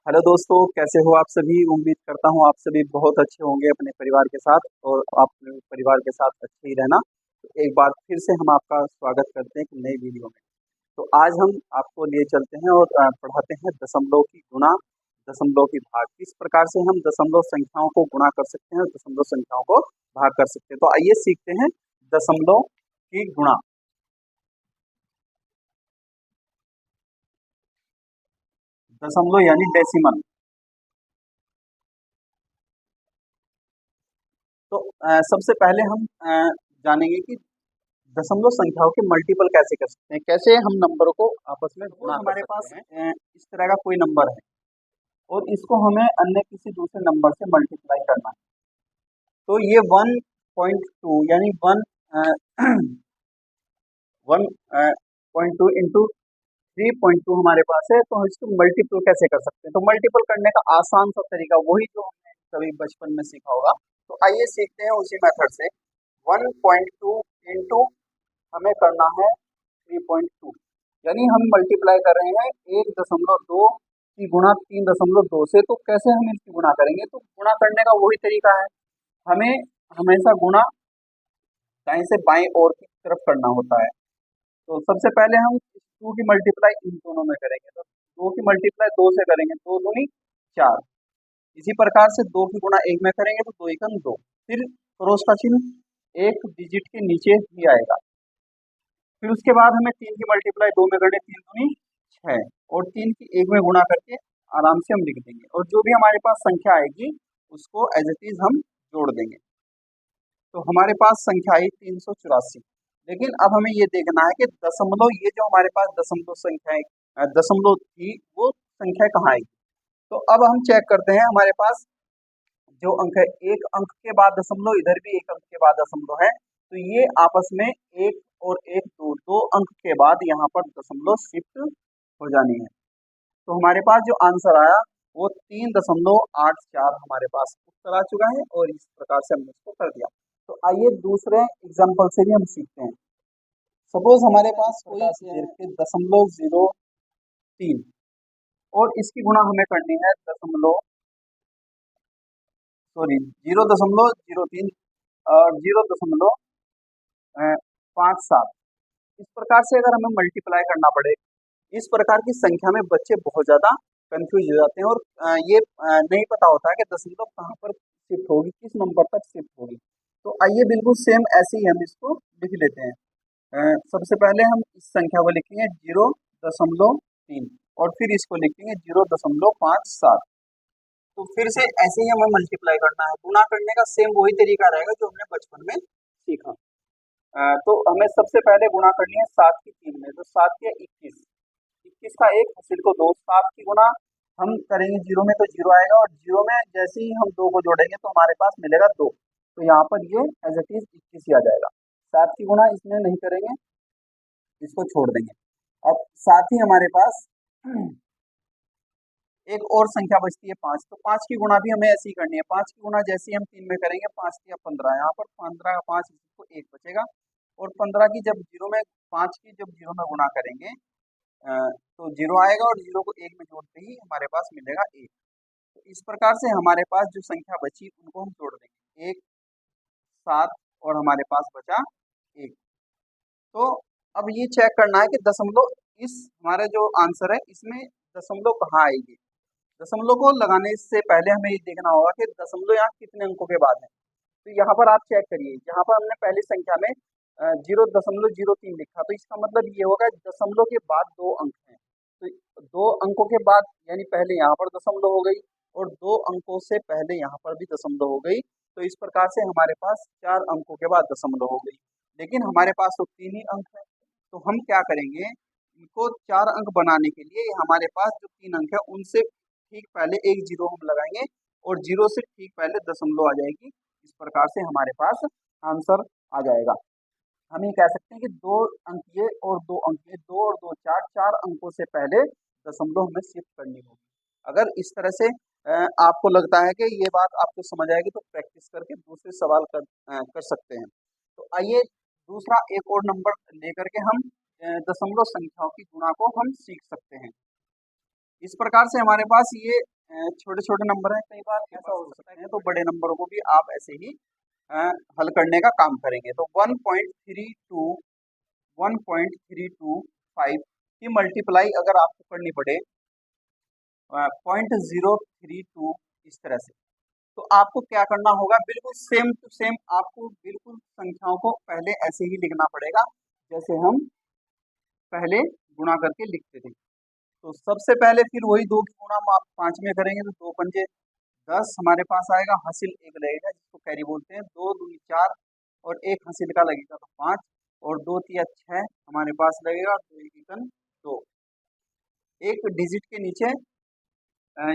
Hello दोस्तों, कैसे हो आप सभी। उम्मीद करता हूँ आप सभी बहुत अच्छे होंगे अपने परिवार के साथ, और आप अपने परिवार के साथ अच्छे ही रहना। तो एक बार फिर से हम आपका स्वागत करते हैं एक नई वीडियो में। तो आज हम आपको लिए चलते हैं और पढ़ाते हैं दशमलव की गुणा, दशमलव की भाग। किस प्रकार से हम दशमलव संख्याओं को गुणा कर सकते हैं और दशमलव संख्याओं को भाग कर सकते हैं। तो आइए सीखते हैं दशमलव की गुणा। दशमलव यानी डेसिमल। तो सबसे पहले हम जानेंगे कि दशमलव संख्याओं के मल्टीपल कैसे कर सकते हैं, कैसे हम नंबरों को आपस में गुणा कर हमारे पास सकते हैं। इस तरह का कोई नंबर है और इसको हमें अन्य किसी दूसरे नंबर से मल्टीप्लाई करना है। तो ये 1.2 यानी वन 1.2 इंटू 3.2 हमारे पास है। तो हम इसको मल्टीपल कैसे कर सकते हैं। तो मल्टीपल करने का आसान सा तरीका वही जो हमने कभी बचपन में सीखा होगा। तो आइए सीखते हैं उसी मेथड से। 1.2 इंटू हमें करना है 3.2, यानी हम मल्टीप्लाई कर रहे हैं 1.2 की गुणा 3.2 से। तो कैसे हम इसकी गुणा करेंगे। तो गुणा करने का वही तरीका है, हमें हमेशा गुणा दाएं से बाएं ओर की तरफ करना होता है। तो सबसे पहले हम 2 की मल्टीप्लाई इन दोनों में करेंगे। तो 2 की मल्टीप्लाई 2 से करेंगे, 2 दूनी 4। इसी प्रकार से 2 की गुणा 1 में करेंगे तो 2 एकम 2। फिर क्रॉस का चिन्ह एक डिजिट के नीचे ही आएगा। फिर उसके बाद हमें 3 की मल्टीप्लाई 2 में करनी, 3 दूनी 6, और 3 की 1 में गुणा करके आराम से हम लिख देंगे। और जो भी हमारे पास संख्या आएगी उसको एज इट इज हम जोड़ देंगे। तो हमारे पास संख्या आई 384। लेकिन अब हमें ये देखना है कि दशमलव, ये जो हमारे पास दशमलव संख्या दशमलव थी, वो संख्या कहाँ आई। तो अब हम चेक करते हैं, हमारे पास जो अंक है, एक अंक के बाद दशमलव, इधर भी एक अंक के बाद दशमलव है। तो ये आपस में एक और एक दो अंक के बाद यहाँ पर दशमलव शिफ्ट हो जानी है। तो हमारे पास जो आंसर आया वो 3.84 हमारे पास उत्तर आ चुका है, और इस प्रकार से हमने इसको कर दिया। तो आइए दूसरे एग्जाम्पल से भी हम सीखते हैं। सपोज हमारे पास कोई दशमलव 03, और इसकी गुणा हमें करनी है दशमलव, सॉरी, 0.03 और 0.57। इस प्रकार से अगर हमें मल्टीप्लाई करना पड़े, इस प्रकार की संख्या में बच्चे बहुत ज्यादा कंफ्यूज हो जाते हैं, और ये नहीं पता होता है कि दशमलव कहाँ पर शिफ्ट होगी, किस नंबर तक शिफ्ट होगी। तो आइए बिल्कुल सेम ऐसे ही हम इसको लिख लेते हैं। सबसे पहले हम इस संख्या को लिखेंगे 0.3, और फिर इसको लिखेंगे 0.57। तो फिर से ऐसे ही हमें मल्टीप्लाई करना है। गुणा करने का सेम वही तरीका रहेगा जो हमने बचपन में सीखा। तो हमें सबसे पहले गुणा करनी है 7 की 3 में। तो 7 के 21, 21 का 1 हासिल को 2, 7 की गुणा हम करेंगे 0 में तो 0 आएगा, और 0 में जैसे ही हम 2 को जोड़ेंगे तो हमारे पास मिलेगा 2। तो यहाँ पर ये एज इट इज 21 ही आ जाएगा। 7 की गुणा इसमें नहीं करेंगे, इसको छोड़ देंगे। अब साथ ही हमारे पास एक और संख्या बचती है 5। तो 5 की गुणा भी हमें ऐसी ही करनी है। 5 की गुणा जैसे ही हम 3 में करेंगे, 5 की 15, यहाँ पर 15 का 5 को 1 बचेगा, और 15 की जब 0 में, 5 की जब 0 में गुणा करेंगे तो 0 आएगा, और 0 को 1 में जोड़ते ही हमारे पास मिलेगा 1। तो इस प्रकार से हमारे पास जो संख्या बची उनको हम जोड़ देंगे, 1, 7, और हमारे पास बचा 1। तो अब ये चेक करना है कि दशमलव, इस हमारा जो आंसर है इसमें दशमलव कहाँ आएगी। दशमलव को लगाने से पहले हमें ये देखना होगा कि दशमलव यहाँ कितने अंकों के बाद है। तो यहाँ पर आप चेक करिए, यहाँ पर हमने पहली संख्या में 0.03 लिखा, तो इसका मतलब ये होगा दशमलव के बाद 2 अंक हैं। तो 2 अंकों के बाद यानी पहले यहाँ पर दशमलव हो गई, और 2 अंकों से पहले यहाँ पर भी दशमलव हो गई। तो इस प्रकार से हमारे पास 4 अंकों के बाद दशमलव हो गई। लेकिन हमारे पास तो 3 ही अंक है। तो हम क्या करेंगे, इनको 4 अंक बनाने के लिए हमारे पास जो 3 अंक है उनसे ठीक पहले एक जीरो हम लगाएंगे, और जीरो से ठीक पहले दशमलव आ जाएगी। इस प्रकार से हमारे पास आंसर आ जाएगा। हम ये कह सकते हैं कि 2 अंक ये और 2 अंक ये, 2 और 2 4, 4 अंकों से पहले दशमलव हमें शिफ्ट करनी होगी। अगर इस तरह से आपको लगता है कि ये बात आपको समझ आएगी तो प्रैक्टिस करके दूसरे सवाल कर सकते हैं। तो आइए दूसरा एक और नंबर लेकर के हम दशमलव संख्याओं की गुणा को हम सीख सकते हैं। इस प्रकार से हमारे पास ये छोटे छोटे नंबर हैं, कई बार ऐसा हो सकता है, तो बड़े नंबरों को भी आप ऐसे ही अ, हल करने का काम करेंगे। तो 1.32 की मल्टीप्लाई अगर आपको करनी पड़े 0.032 इस तरह से, तो आपको क्या करना होगा, बिल्कुल सेम टू सेम आपको बिल्कुल संख्याओं को पहले ऐसे ही लिखना पड़ेगा जैसे हम पहले गुणा करके लिखते थे। तो सबसे पहले फिर वही 2 की गुणा हम आप 5 में करेंगे तो 2 पंजे 10 हमारे पास आएगा, हासिल एक लगेगा जिसको कैरी बोलते हैं, 2 दूनी 4 और एक हासिल का लगेगा तो 5 और 2 तिया 6 हमारे पास लगेगा, 2 एकन 2। एक डिजिट के नीचे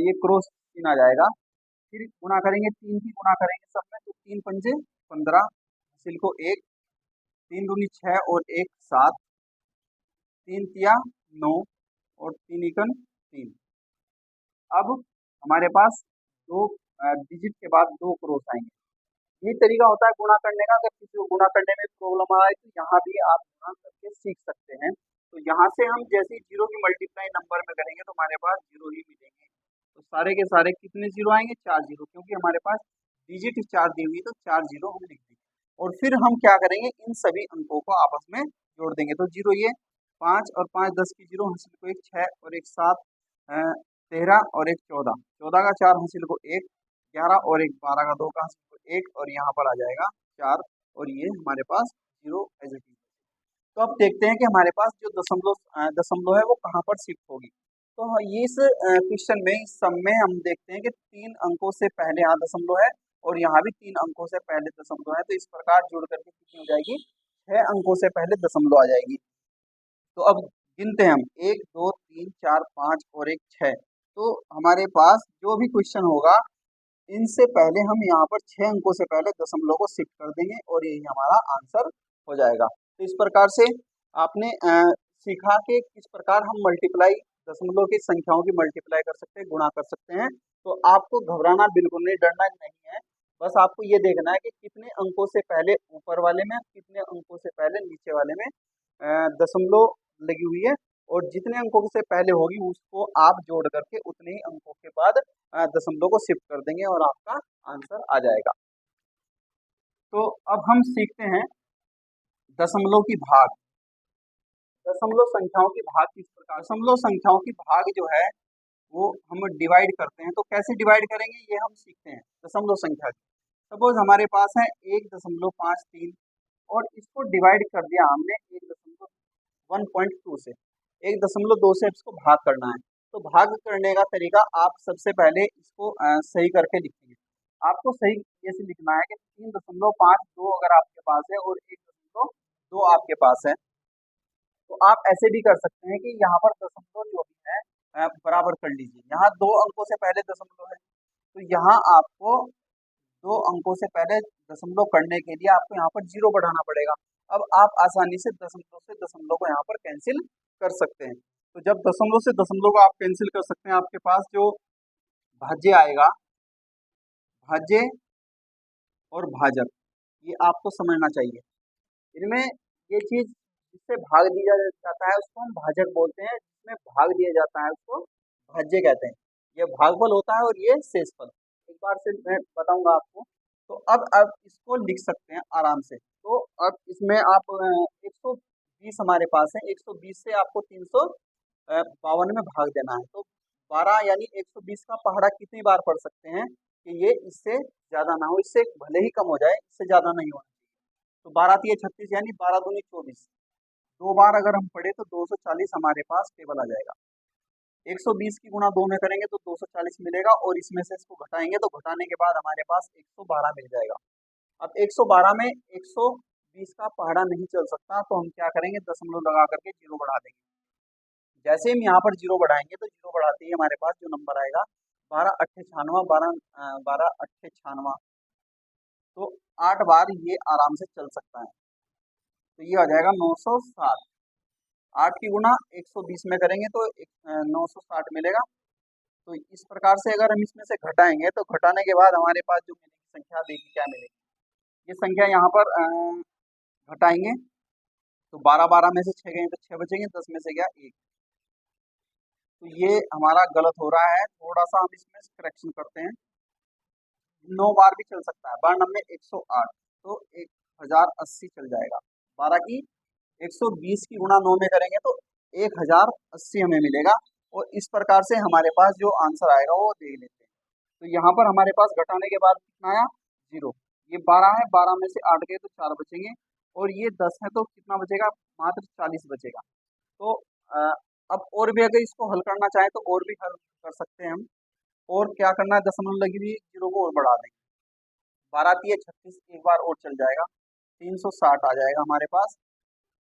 ये क्रॉस चिन्ह आ जाएगा, फिर गुणा करेंगे, 3 की गुणा करेंगे सब में तो 3 पंजे 15, हासिल को 1, 3 दूनी 6 और 1 7, 3 तिया 9 और 3 एकन 3। अब हमारे पास दो डिजिट के बाद 2 क्रॉस आएंगे। यही तरीका होता है गुणा करने का। अगर किसी को गुणा करने में प्रॉब्लम आए तो यहाँ भी आप गुणा करके सीख सकते हैं। तो यहाँ से हम जैसे ही जीरो की मल्टीप्लाई नंबर में करेंगे तो हमारे पास जीरो ही मिलेंगे। तो सारे के सारे कितने जीरो आएंगे, 4 जीरो, क्योंकि हमारे पास डिजिट 4 दी हुई तो 4 जीरो हम लिख देंगे। और फिर हम क्या करेंगे, इन सभी अंकों को आपस में जोड़ देंगे। तो जीरो ये 5 और 5 10 की जीरो, हासिल को 1 6 और 1 7 13 और 1 14, 14 का 4 हासिल को 1 11 और 1 12 का 2 का हासिल को 1 और यहाँ पर आ जाएगा 4 और ये हमारे पास जीरो एज इट इज। तो अब देखते हैं कि हमारे पास जो दशमलव है वो कहाँ पर शिफ्ट होगी। तो ये इस क्वेश्चन में, इस सम में हम देखते हैं कि 3 अंकों से पहले यहाँ दशमलव है और यहाँ भी 3 अंकों से पहले दशमलव है। तो इस प्रकार जोड़ करके कितनी हो जाएगी, 6 अंकों से पहले दशमलव आ जाएगी। तो अब गिनते हैं हम, 1 2 3 4 5 और 1 6। तो हमारे पास जो भी क्वेश्चन होगा इनसे पहले हम यहाँ पर 6 अंकों से पहले दशमलव को शिफ्ट कर देंगे और यही हमारा आंसर हो जाएगा। तो इस प्रकार से आपने सीखा कि किस प्रकार हम मल्टीप्लाई, दशमलव की संख्याओं की मल्टीप्लाई कर सकते हैं, गुणा कर सकते हैं। तो आपको घबराना बिल्कुल नहीं, डरना नहीं है, बस आपको ये देखना है कि कितने अंकों से पहले ऊपर वाले में, कितने अंकों से पहले नीचे वाले में दशमलव लगी हुई है, और जितने अंकों से पहले होगी उसको आप जोड़ करके उतने ही अंकों के बाद दशमलव को शिफ्ट कर देंगे और आपका आंसर आ जाएगा। तो अब हम सीखते हैं दशमलव की भाग। दशमलव संख्याओं की भाग किस प्रकार, दशमलव संख्याओं की भाग जो है वो हम डिवाइड करते हैं। तो कैसे डिवाइड करेंगे ये हम सीखते हैं दशमलव संख्या की। सपोज हमारे पास है 1.53 और इसको डिवाइड कर दिया हमने 1.2 से, 1.2 से इसको भाग करना है। तो भाग करने का तरीका, आप सबसे पहले इसको सही करके लिखेंगे। आपको सही जैसे लिखना है कि 3.52 अगर आपके पास है और 1.2 आपके पास है, तो आप ऐसे भी कर सकते हैं कि यहाँ पर दशमलव जो भी है बराबर कर लीजिए। यहाँ 2 अंकों से पहले दशमलव है, तो यहाँ आपको 2 अंकों से पहले दशमलव करने के लिए आपको यहाँ पर जीरो बढ़ाना पड़ेगा। अब आप आसानी से दशमलव को यहाँ पर कैंसिल कर सकते हैं। तो जब दशमलव से दशमलव को आप कैंसिल कर सकते हैं, आपके पास जो भाज्य आएगा, भाज्य और भाजक, ये आपको समझना चाहिए। इनमें ये चीज जिससे भाग दिया जाता है उसको हम भाजक बोलते हैं, जिसमें भाग दिया जाता है उसको भाज्य कहते हैं। ये भागफल होता है और ये शेषफल। एक बार से मैं बताऊंगा आपको। तो अब इसको लिख सकते हैं आराम से। तो अब इसमें आप 120 हमारे पास है, 120 से आपको 352 में भाग देना है। तो 12 यानी 120 का पहाड़ा कितनी बार पढ़ सकते हैं कि ये इससे ज्यादा ना हो, इससे भले ही कम हो जाए, इससे ज्यादा नहीं होना चाहिए। तो 12 तिया 36 यानी 12 दूनी 24, 2 बार अगर हम पढ़े तो 240 हमारे पास टेबल आ जाएगा। 120 की गुणा 2 में करेंगे तो 240 मिलेगा और इसमें से इसको घटाएंगे तो घटाने के बाद हमारे पास 112 मिल जाएगा। अब 112 में 120 का पहाड़ा नहीं चल सकता, तो हम क्या करेंगे, दशमलव लगा करके जीरो बढ़ा देंगे। जैसे हम यहाँ पर जीरो बढ़ाएंगे तो जीरो बढ़ाते ही हमारे पास जो नंबर आएगा 12 अट्ठे छानवा, तो 8 बार ये आराम से चल सकता है। तो ये आ जाएगा 960। 8 की गुना 120 में करेंगे तो 960 मिलेगा। तो इस प्रकार से अगर हम इसमें से घटाएंगे तो घटाने के बाद हमारे पास जो मिलेगी संख्या, देखिए क्या मिलेगी। ये संख्या यहाँ पर घटाएंगे तो 12 12 में से 6 गए तो 6 बचेंगे, 10 में से गया 1, तो ये हमारा गलत हो रहा है, थोड़ा सा हम इसमें करेक्शन करते हैं। 9 बार भी चल सकता है, बार नंबर 108, तो 1080 चल जाएगा। 12 की 120 की गुणा 9 में करेंगे तो 1080 हमें मिलेगा, और इस प्रकार से हमारे पास जो आंसर आएगा वो देख लेते हैं। तो यहाँ पर हमारे पास घटाने के बाद कितना आया, 0। ये 12 है, 12 में से 8 गए तो 4 बचेंगे, और ये 10 है तो कितना बचेगा, मात्र 40 बचेगा। तो अब और भी अगर इसको हल करना चाहें तो और भी हल कर सकते हैं हम। और क्या करना है, दशमलव लगी हुई जीरो को और बढ़ा देंगे। 12 तिये 36, एक बार और चल जाएगा, 360 आ जाएगा हमारे पास।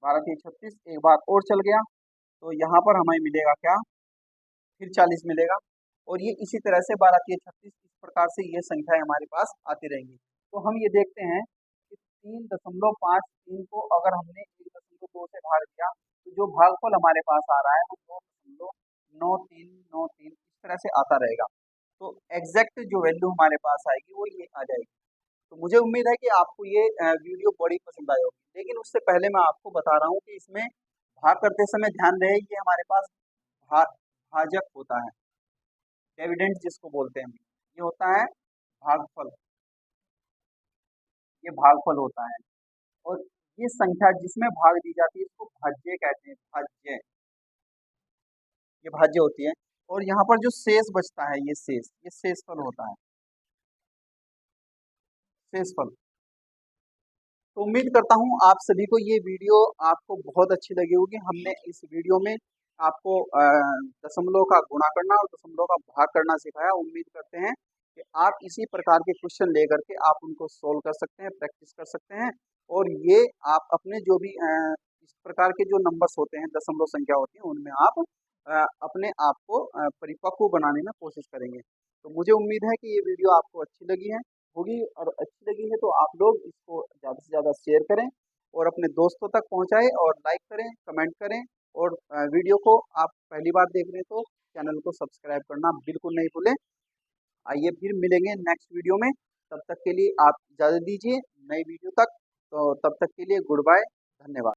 12 तिये 36, एक बार और चल गया, तो यहाँ पर हमें मिलेगा क्या, फिर 40 मिलेगा। और ये इसी तरह से 12 तिये 36, इस प्रकार से ये संख्याएं हमारे पास आती रहेंगी। तो हम ये देखते हैं कि 3.53 को अगर हमने 1.2 से भाग दिया, तो जो भागफल हमारे पास आ रहा है वो 2.9393 इस तरह से आता रहेगा। तो एग्जैक्ट जो वैल्यू हमारे पास आएगी वो ये आ जाएगी। तो मुझे उम्मीद है कि आपको ये वीडियो बड़ी पसंद आई होगी, लेकिन उससे पहले मैं आपको बता रहा हूँ कि इसमें भाग करते समय ध्यान रहे, ये हमारे पास भाजक होता है, डिविडेंड जिसको बोलते हैं, ये होता है भागफल, ये भागफल होता है। और ये संख्या जिसमें भाग दी जाती है इसको भाज्य कहते हैं, भाज्य, ये भाज्य होती है। और यहाँ पर जो शेष बचता है, ये शेषफल होता है, शेषफल। तो उम्मीद करता हूँ आप सभी को ये वीडियो आपको बहुत अच्छी लगी होगी। हमने इस वीडियो में आपको दशमलव का गुणा करना और दशमलव का भाग करना सिखाया। उम्मीद करते हैं कि आप इसी प्रकार के क्वेश्चन लेकर के आप उनको सोल्व कर सकते हैं, प्रैक्टिस कर सकते हैं, और ये आप अपने जो भी इस प्रकार के जो नंबर्स होते हैं, दशमलव संख्या होती है, उनमें आप अपने आप को परिपक्व बनाने में कोशिश करेंगे। तो मुझे उम्मीद है कि ये वीडियो आपको अच्छी लगी होगी, और अच्छी लगी है तो आप लोग इसको ज़्यादा से ज़्यादा शेयर करें और अपने दोस्तों तक पहुंचाएं, और लाइक करें, कमेंट करें, और वीडियो को आप पहली बार देख रहे हैं तो चैनल को सब्सक्राइब करना बिल्कुल नहीं भूलें। आइए फिर मिलेंगे नेक्स्ट वीडियो में, तब तक के लिए आप इजाज़त दीजिए नई वीडियो तक। तो तब तक के लिए गुड बाय, धन्यवाद।